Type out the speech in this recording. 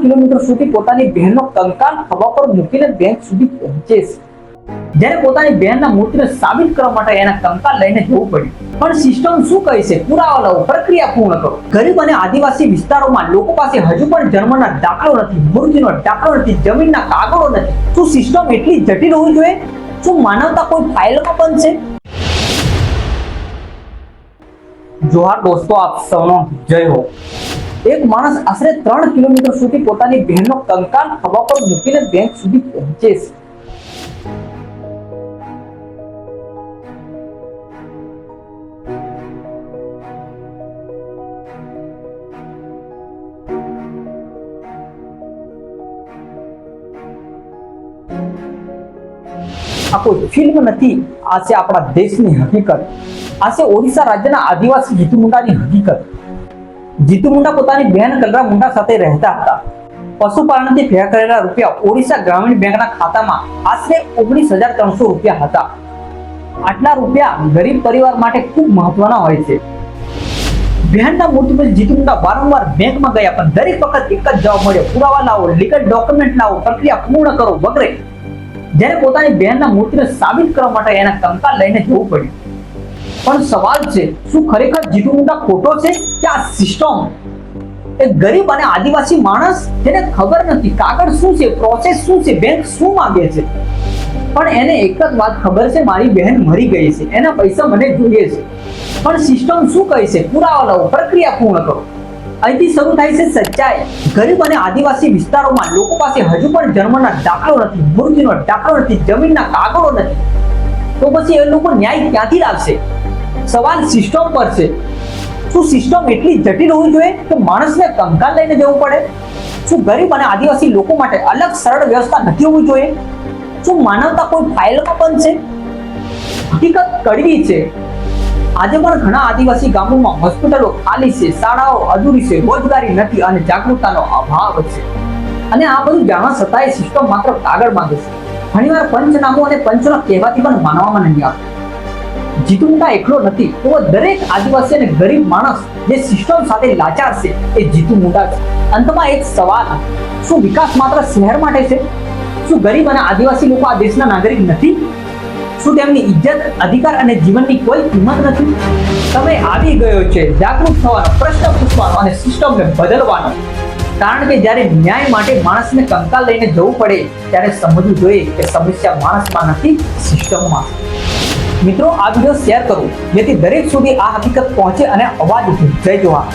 Kilometre સુધી પોતાની બહેનનો કંકાલ ખભા પર મૂકીને બેંક સુધી પહોંચે છે. જ્યારે પોતાની બહેનના મૃત્યુને સાબિત કરવા માટે એના કંકાલ લઈને જવું પડ્યું. પણ સિસ્ટમ શું કહે છે? પુરાવા લાવો, પ્રક્રિયા પૂર્ણ કરો. ગરીબ અને આદિવાસી વિસ્તારોમાં લોકો પાસે હજુ પણ જન્મના દાખલો નથી, મૃત્યુનો દાખલો નથી, જમીનના કાગળો નથી. શું સિસ્ટમ એટલી જટિલ હોવી જોઈએ? શું માનવતા કોઈ ફાઇલમાં બનશે? જોહાર દોસ્તો, આપ સૌનો જય હો. એક માણસ આશરે 3 કિલોમીટર સુધી પોતાની બહેનનો કંકાલ ખભા પર મૂકીને બેંક સુધી પહોંચે છે. આ કોઈ ફિલ્મ નથી, આ છે આપણા દેશની હકીકત. આ છે ઓડિશા રાજ્યના આદિવાસી જીતુ મુંડાની હકીકત. જીતુ મુંડા પોતાની બહેન કલરા મુંડા સાથે રહેતા હતા. પશુપાલનથી ભેગા કરેલા રૂપિયા ઓડિશા ગ્રામીણ બેંકના ખાતામાં આશરે 19,300 રૂપિયા હતા. આટલા રૂપિયા ગરીબ પરિવાર માટે ખૂબ મહત્વના હોય છે. બહેનના મૃત્યુ પછી જીતુ મુંડા વારંવાર બેંકમાં ગયા, પણ દરેક વખત એક જ જવાબ મળ્યો: પુરાવા લાવો, લીગલ ડોક્યુમેન્ટ લાવો, પ્રક્રિયા પૂર્ણ કરો વગેરે. જ્યારે પોતાની બહેનના મૃત્યુને સાબિત કરવા માટે એના કંકાલ લઈને જવું પડ્યું. પણ સવાલ છે, શું ખરેખર જીતુ મુંડા ખોટો છે કે આ સિસ્ટમ? એક ગરીબ અને આદિવાસી માણસ જેને ખબર નથી કાગળ શું છે, પ્રોસેસ શું છે, બેંક શું માંગે છે, પણ એને એક જ વાત ખબર છે: મારી બહેન મરી ગઈ છે, એના પૈસા મને જોઈએ છે. પણ સિસ્ટમ શું કહે છે? પુરાવા લાવો, પ્રક્રિયા પૂર્ણ કરો. અહીંથી શરૂ થાય છે સચ્ચાઈ. ગરીબ અને આદિવાસી વિસ્તારોમાં લોકો પાસે હજુ પણ જન્મના દાખલો નથી, મૃત્યુનો દાખલો નથી, જમીનના કાગળો નથી. તો પછી એ લોકો ન્યાય ક્યાંથી લાવશે? સવાલ સિસ્ટમ પર છે. શું સિસ્ટમ એટલી જટિલ હોવી જોઈએ કે માણસને કંકાલ લઈને જવું પડે? શું ગરીબ અને આદિવાસી લોકો માટે અલગ સરળ વ્યવસ્થા નથી હોવી જોઈએ? શું માનવતા કોઈ ફાઇલમાં બનશે? હકીકત કડવી છે. આજે પણ ઘણા આદિવાસી ગામોમાં હોસ્પિટલો ખાલી છે, શાળાઓ અધૂરી છે, રોજગારી નથી અને જાગૃતતાનો અભાવ છે. અને આ બધું જાણવા છતાંય સિસ્ટમ માત્ર કાગળ માંગે છે. ઘણીવાર પંચનામું અને પંચોના કહેવાથી પણ માનવામાં નહીં આવતું. જીતુ મુંડા એકલો નથી, તો દરેક આદિવાસી અને ગરીબ માણસ જે સિસ્ટમ સાથે લાચાર છે એ જીતુ મુંડા છે. અંતમાં એક સવાલ: શું વિકાસ માત્ર શહેર માટે છે? શું ગરીબ અને આદિવાસી લોકો આ દેશના નાગરિક નથી? શું તેમની ઇજ્જત, અધિકાર અને જીવનની કોઈ કિંમત નથી? સમય આવી ગયો છે જાગૃત થવાનો, પ્રશ્ન પૂછવાનો અને સિસ્ટમને બદલવાનો. કારણ કે જ્યારે ન્યાય માટે માણસને કંકાલ લઈને જવું પડે ત્યારે સમજવું જોઈએ કે સમસ્યા માણસમાં નથી, સિસ્ટમમાં. મિત્રો, આ વિડીયો શેર કરો જેથી દરેક સુધી આ હકીકત પહોંચે અને અવાજ ઉઠે. જય જોહાર.